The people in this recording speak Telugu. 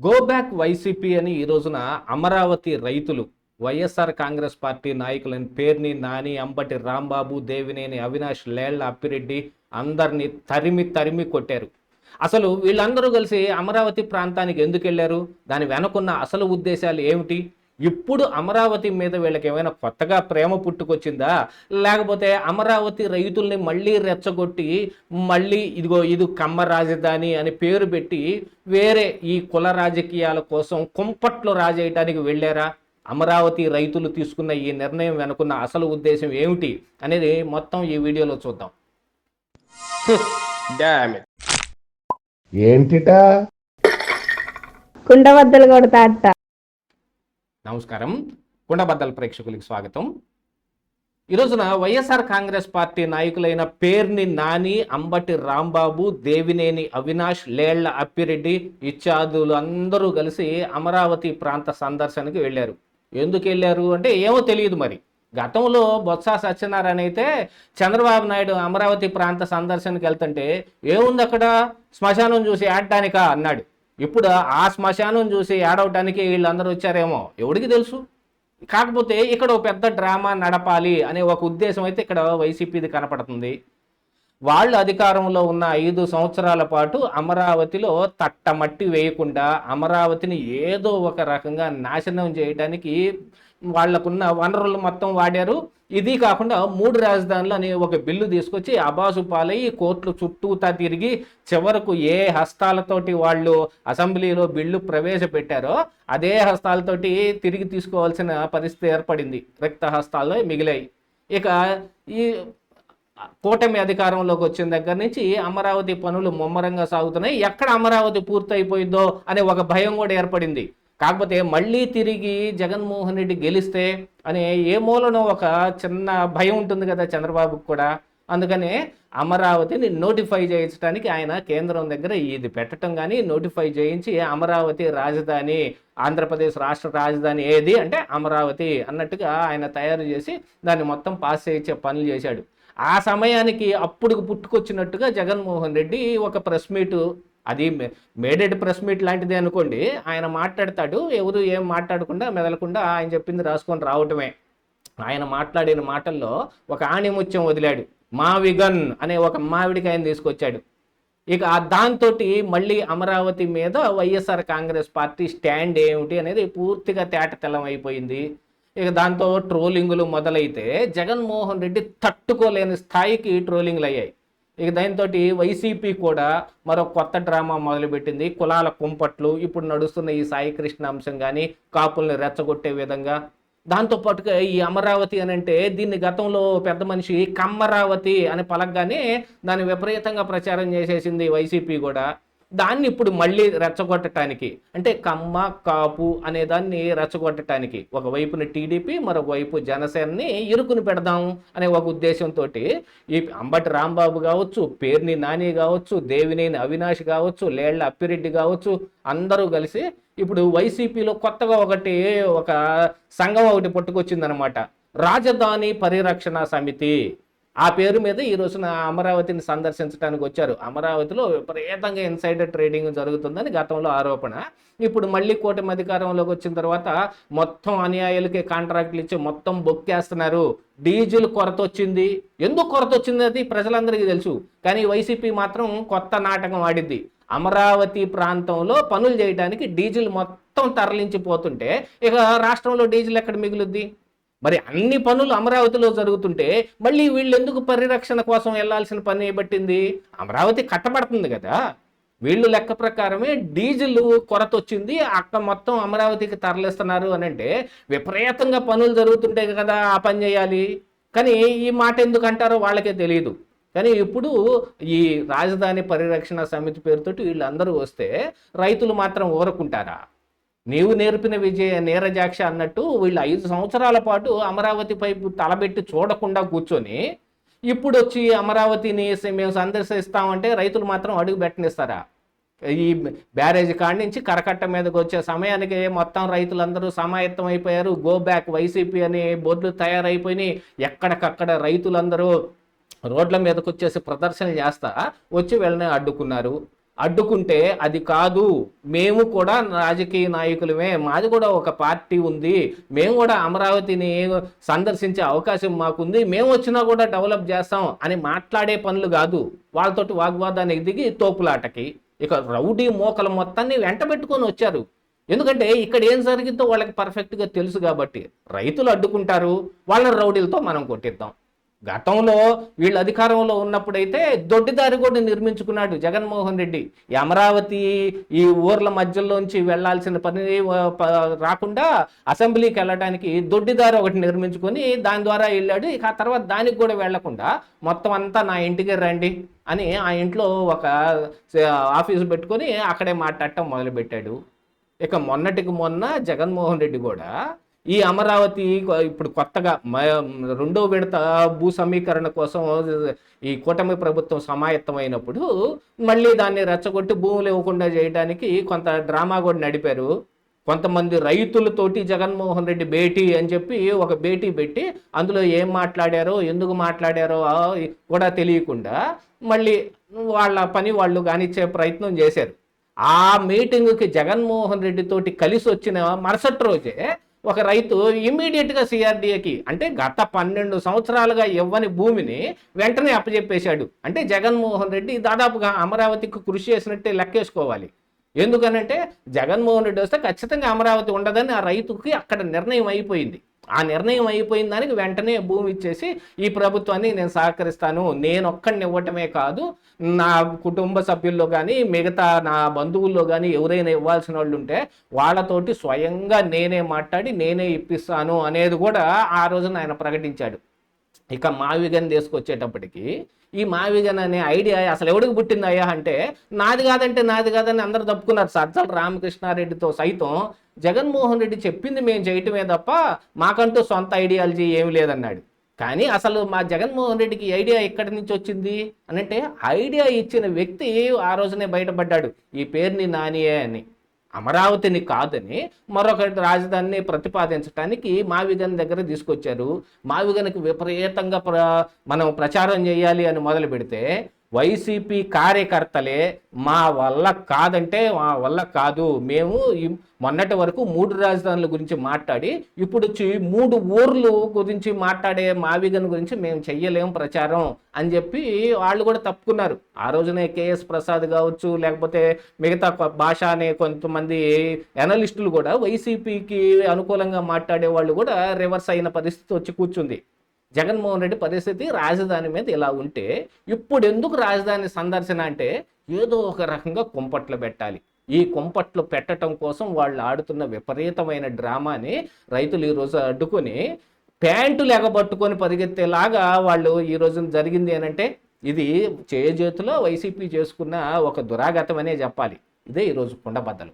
గో బ్యాక్ వైసీపీ అని ఈ రోజున అమరావతి రైతులు వైఎస్ఆర్ కాంగ్రెస్ పార్టీ నాయకులని పేర్ని నాని, అంబటి రాంబాబు, దేవినేని అవినాష్, లేళ్ల అప్పిరెడ్డి అందరినీ తరిమి తరిమి కొట్టారు. అసలు వీళ్ళందరూ కలిసి అమరావతి ప్రాంతానికి ఎందుకు వెళ్ళారు? దాని వెనకున్న అసలు ఉద్దేశాలు ఏమిటి? ఇప్పుడు అమరావతి మీద వీళ్ళకి ఏమైనా కొత్తగా ప్రేమ పుట్టుకొచ్చిందా? లేకపోతే అమరావతి రైతుల్ని మళ్ళీ రెచ్చగొట్టి మళ్ళీ ఇది కమ్మ రాజధాని అని పేరు పెట్టి వేరే ఈ కుల రాజకీయాల కోసం కుంపట్లు రాజేయటానికి వెళ్ళారా? అమరావతి రైతులు తీసుకున్న ఈ నిర్ణయం వెనుకున్న అసలు ఉద్దేశం ఏమిటి అనేది మొత్తం ఈ వీడియోలో చూద్దాం. ఏంటిటా కుండబద్దలు కొడతా అట్ట. నమస్కారం, కుండబద్దల ప్రేక్షకులకి స్వాగతం. ఈరోజున వైఎస్ఆర్ కాంగ్రెస్ పార్టీ నాయకులైన పేర్ని నాని, అంబటి రాంబాబు, దేవినేని అవినాష్, లేళ్ల అప్పిరెడ్డి ఇత్యాదులు అందరూ కలిసి అమరావతి ప్రాంత సందర్శనకి వెళ్ళారు. ఎందుకు వెళ్ళారు అంటే ఏమో తెలియదు. మరి గతంలో బొత్స సత్యనారాయణ అయితే చంద్రబాబు నాయుడు అమరావతి ప్రాంత సందర్శనకి వెళ్తుంటే ఏముంది అక్కడ, శ్మశానం చూసి ఆడటానికా అన్నాడు. ఇప్పుడు ఆ శ్మశానం చూసి ఏడవటానికి వీళ్ళందరూ వచ్చారేమో ఎవడికి తెలుసు. కాకపోతే ఇక్కడ ఒక పెద్ద డ్రామా నడపాలి అనే ఒక ఉద్దేశం అయితే ఇక్కడ వైసీపీది కనపడుతుంది. వాళ్ళు అధికారంలో ఉన్న 5 సంవత్సరాల పాటు అమరావతిలో తట్టమట్టి వేయకుండా అమరావతిని ఏదో ఒక రకంగా నాశనం చేయడానికి వాళ్లకున్న వనరులు మొత్తం వాడారు. ఇది కాకుండా 3 రాజధానులు అనే ఒక బిల్లు తీసుకొచ్చి అబాసు పాలయ్యి కోర్టులు చుట్టూతా తిరిగి చివరకు ఏ హస్తాలతోటి వాళ్ళు అసెంబ్లీలో బిల్లు ప్రవేశపెట్టారో అదే హస్తాలతోటి తిరిగి తీసుకోవాల్సిన పరిస్థితి ఏర్పడింది. రిక్త హస్తాల్లో మిగిలాయి. ఇక ఈ కూటమి అధికారంలోకి వచ్చిన దగ్గర నుంచి అమరావతి పనులు ముమ్మరంగా సాగుతున్నాయి. ఎక్కడ అమరావతి పూర్తయిపోయిందో అనే ఒక భయం కూడా ఏర్పడింది. కాకపోతే మళ్ళీ తిరిగి జగన్మోహన్ రెడ్డి గెలిస్తే అనే ఏ మూలనో ఒక చిన్న భయం ఉంటుంది కదా చంద్రబాబుకు కూడా. అందుకనే అమరావతిని నోటిఫై చేయించడానికి ఆయన కేంద్రం దగ్గర ఇది పెట్టడం కానీ నోటిఫై చేయించి అమరావతి రాజధాని, ఆంధ్రప్రదేశ్ రాష్ట్ర రాజధాని ఏది అంటే అమరావతి అన్నట్టుగా ఆయన తయారు చేసి దాన్ని మొత్తం పాస్ చేయించే పనులు చేశాడు. ఆ సమయానికి అప్పుడు పుట్టుకొచ్చినట్టుగా జగన్మోహన్ రెడ్డి ఒక ప్రెస్ మీటు, అది మేడెడ్ ప్రెస్ మీట్ లాంటిది అనుకోండి, ఆయన మాట్లాడతాడు. ఎవరు ఏం మాట్లాడకుండా మెదలకుండా ఆయన చెప్పింది రాసుకొని రావటమే. ఆయన మాట్లాడిన మాటల్లో ఒక ఆణిముత్యం వదిలాడు. మావిగన్ అనే ఒక మావిడికి ఆయన తీసుకొచ్చాడు. ఇక దాంతో మళ్ళీ అమరావతి మీద వైఎస్ఆర్ కాంగ్రెస్ పార్టీ స్టాండ్ ఏమిటి అనేది పూర్తిగా తేటతెల్లం అయిపోయింది. ఇక దాంతో ట్రోలింగులు మొదలైతే జగన్మోహన్ రెడ్డి తట్టుకోలేని స్థాయికి ట్రోలింగ్లు అయ్యాయి. ఇక దాంతో వైసీపీ కూడా మరో కొత్త డ్రామా మొదలుపెట్టింది. కులాల కుంపట్లు, ఇప్పుడు నడుస్తున్న ఈ సాయి కృష్ణ అంశం కానీ కాపుల్ని రెచ్చగొట్టే విధంగా. దాంతోపాటుగా ఈ అమరావతి అని అంటే దీన్ని గతంలో పెద్ద మనిషి కమ్మరావతి అని పలకగానే దాన్ని విపరీతంగా ప్రచారం చేసేసింది వైసీపీ కూడా. దాన్ని ఇప్పుడు మళ్ళీ రెచ్చగొట్టడానికి అంటే కమ్మ కాపు అనే దాన్ని రెచ్చగొట్టడానికి ఒకవైపున టీడీపీ మరొకవైపు జనసేనని ఇరుకుని పెడదాం అనే ఒక ఉద్దేశంతో ఈ అంబటి రాంబాబు కావచ్చు, పేర్ని నాని కావచ్చు, దేవినేని అవినాష్ కావచ్చు, లేళ్ల అప్పిరెడ్డి కావచ్చు, అందరూ కలిసి ఇప్పుడు వైసీపీలో కొత్తగా ఒక సంఘం ఒకటి పట్టుకొచ్చిందనమాట, రాజధాని పరిరక్షణ సమితి. ఆ పేరు మీద ఈ రోజున అమరావతిని సందర్శించడానికి వచ్చారు. అమరావతిలో విపరీతంగా ఇన్సైడర్ ట్రేడింగ్ జరుగుతుందని గతంలో ఆరోపణ. ఇప్పుడు మళ్ళీ కూటమి అధికారంలోకి వచ్చిన తర్వాత మొత్తం అనుయాయులకి కాంట్రాక్టులు ఇచ్చి మొత్తం బొక్కేస్తున్నారు. డీజిల్ కొరత వచ్చింది. ఎందుకు కొరత వచ్చింది అది ప్రజలందరికీ తెలుసు. కానీ వైసీపీ మాత్రం కొత్త నాటకం ఆడిద్ది. అమరావతి ప్రాంతంలో పనులు చేయడానికి డీజిల్ మొత్తం తరలించిపోతుంటే ఇక రాష్ట్రంలో డీజిల్ ఎక్కడ మిగులుద్ది? మరి అన్ని పనులు అమరావతిలో జరుగుతుంటే మళ్ళీ వీళ్ళు ఎందుకు పరిరక్షణ కోసం వెళ్లాల్సిన పని పట్టింది? అమరావతి కట్టబడుతుంది కదా. వీళ్ళు లెక్క ప్రకారమే డీజిల్ కొరత వచ్చింది, అక్కడ మొత్తం అమరావతికి తరలిస్తున్నారు అని అంటే విపరీతంగా పనులు జరుగుతుంటాయి కదా, ఆ పని చేయాలి. కానీ ఈ మాట ఎందుకు అంటారో వాళ్ళకే తెలియదు. కానీ ఇప్పుడు ఈ రాజధాని పరిరక్షణ సమితి పేరుతోటి వీళ్ళందరూ వస్తే రైతులు మాత్రం ఊరుకుంటారా? నీవు నేర్పిన విజయ నీరజాక్ష అన్నట్టు వీళ్ళు 5 సంవత్సరాల పాటు అమరావతి పైపు తలబెట్టి చూడకుండా కూర్చొని ఇప్పుడు వచ్చి అమరావతిని మేము సందర్శిస్తామంటే రైతులు మాత్రం అడుగు పెట్టనిస్తారా? ఈ బ్యారేజ్ కాడి నుంచి కరకట్ట మీదకి వచ్చే సమయానికి మొత్తం రైతులందరూ సమాయత్తం అయిపోయారు. గో బ్యాక్ వైసీపీ అనే బోర్డులు తయారైపోయినాయి. ఎక్కడికక్కడ రైతులందరూ రోడ్ల మీదకి వచ్చేసి ప్రదర్శనలు చేస్తా వచ్చి వీళ్ళని అడ్డుకున్నారు. అడ్డుకుంటే అది కాదు, మేము కూడా రాజకీయ నాయకులమే, మాది కూడా ఒక పార్టీ ఉంది, మేము కూడా అమరావతిని సందర్శించే అవకాశం మాకుంది, మేము వచ్చినా కూడా డెవలప్ చేస్తాం అని మాట్లాడే పనులు కాదు. వాళ్ళతోటి వాగ్వాదానికి దిగి తోపులాటకి ఇక రౌడీ మోకల మొత్తాన్ని వెంట పెట్టుకొని వచ్చారు. ఎందుకంటే ఇక్కడ ఏం జరిగిందో వాళ్ళకి పర్ఫెక్ట్గా తెలుసు కాబట్టి రైతులు అడ్డుకుంటారు, వాళ్ళ రౌడీలతో మనం కొట్టిద్దాం. గతంలో వీళ్ళు అధికారంలో ఉన్నప్పుడైతే దొడ్డిదారి కూడా నిర్మించుకున్నాడు జగన్మోహన్ రెడ్డి. ఈ అమరావతి ఈ ఊర్ల మధ్యలోంచి వెళ్లాల్సిన పని రాకుండా అసెంబ్లీకి వెళ్ళడానికి దొడ్డిదారి ఒకటి నిర్మించుకొని దాని ద్వారా వెళ్ళాడు. ఇక ఆ తర్వాత దానికి కూడా వెళ్లకుండా మొత్తం అంతా నా ఇంటికి రండి అని ఆ ఇంట్లో ఒక ఆఫీసు పెట్టుకొని అక్కడే మాట్లాడటం మొదలుపెట్టాడు. ఇక మొన్నటికి మొన్న జగన్మోహన్ రెడ్డి కూడా ఈ అమరావతి ఇప్పుడు కొత్తగా రెండో విడత భూ సమీకరణ కోసం ఈ కూటమి ప్రభుత్వం సమాయత్తమైనప్పుడు మళ్ళీ దాన్ని రెచ్చగొట్టి భూములు ఇవ్వకుండా చేయడానికి కొంత డ్రామా కూడా నడిపారు. కొంతమంది రైతులతోటి జగన్మోహన్ రెడ్డి భేటీ అని చెప్పి ఒక భేటీ పెట్టి అందులో ఏం మాట్లాడారో ఎందుకు మాట్లాడారో కూడా తెలియకుండా మళ్ళీ వాళ్ళ పని వాళ్ళు కానిచ్చే ప్రయత్నం చేశారు. ఆ మీటింగ్కి జగన్మోహన్ రెడ్డి తోటి కలిసి వచ్చిన మరుసటి రోజే ఒక రైతు ఇమ్మీడియట్గా సిఆర్డీఏకి, అంటే గత 12 సంవత్సరాలుగా ఇవ్వని భూమిని వెంటనే అప్పచెప్పేశాడు. అంటే జగన్మోహన్ రెడ్డి దాదాపుగా అమరావతికి కృషి చేసినట్టే లెక్కేసుకోవాలి. ఎందుకనంటే జగన్మోహన్ రెడ్డి వస్తే ఖచ్చితంగా అమరావతి ఉండదని ఆ రైతుకి అక్కడ నిర్ణయం అయిపోయింది. ఆ నిర్ణయం అయిపోయిన దానికి వెంటనే భూమి ఇచ్చేసి ఈ ప్రభుత్వాన్ని నేను సహకరిస్తాను, నేను ఒక్కడిని ఇవ్వటమే కాదు, నా కుటుంబ సభ్యుల్లో కానీ మిగతా నా బంధువుల్లో కానీ ఎవరైనా ఇవ్వాల్సిన వాళ్ళు ఉంటే వాళ్ళతోటి స్వయంగా నేనే మాట్లాడి నేనే ఇప్పిస్తాను అనేది కూడా ఆ రోజున ఆయన ప్రకటించాడు. ఇక మావిగన్ తీసుకొచ్చేటప్పటికి ఈ మావిగన్ అనే ఐడియా అసలు ఎవడికి పుట్టిందయ్యా అంటే నాది కాదంటే నాది కాదని అందరూ తప్పుకున్నారు. సజ్జల రామకృష్ణారెడ్డితో సైతం జగన్మోహన్ రెడ్డి చెప్పింది మేము చేయటమే తప్ప మాకంటూ సొంత ఐడియాలజీ ఏమి లేదన్నాడు. కానీ అసలు మా జగన్మోహన్ రెడ్డికి ఐడియా ఎక్కడి నుంచి వచ్చింది అనంటే ఐడియా ఇచ్చిన వ్యక్తి ఆ రోజునే బయటపడ్డాడు, ఈ పేరుని నానియే అని. అమరావతిని కాదని మరొక రాజధానిని ప్రతిపాదించడానికి మావిగన్ దగ్గర తీసుకొచ్చారు. మావిగన్కి విపరీతంగా మనం ప్రచారం చేయాలి అని మొదలు పెడితే వైసీపీ కార్యకర్తలే మా వల్ల కాదంటే మా వల్ల కాదు, మేము మొన్నటి వరకు 3 రాజధానుల గురించి మాట్లాడి ఇప్పుడు 3 ఊర్లు గురించి మాట్లాడే మావిగన్ గురించి మేము చెయ్యలేము ప్రచారం అని చెప్పి వాళ్ళు కూడా తప్పుకున్నారు. ఆ రోజునే కేఎస్ ప్రసాద్ కావచ్చు, లేకపోతే మిగతా భాష అనే కొంతమంది ఎనలిస్టులు కూడా వైసీపీకి అనుకూలంగా మాట్లాడే వాళ్ళు కూడా రివర్స్ అయిన పరిస్థితి వచ్చి కూర్చుంది. జగన్మోహన్ రెడ్డి పరిస్థితి రాజధాని మీద ఇలా ఉంటే ఇప్పుడు ఎందుకు రాజధాని సందర్శన అంటే ఏదో ఒక రకంగా కుంపట్లు పెట్టాలి. ఈ కుంపట్లు పెట్టడం కోసం వాళ్ళు ఆడుతున్న విపరీతమైన డ్రామాని రైతులు ఈరోజు అడ్డుకొని ప్యాంటు లెగబట్టుకొని పరిగెత్తేలాగా వాళ్ళు ఈ రోజున జరిగింది అనంటే ఇది చేజేతులో వైసీపీ చేసుకున్న ఒక దురాగతం అనే చెప్పాలి. ఇదే ఈరోజు కుండబద్దలు.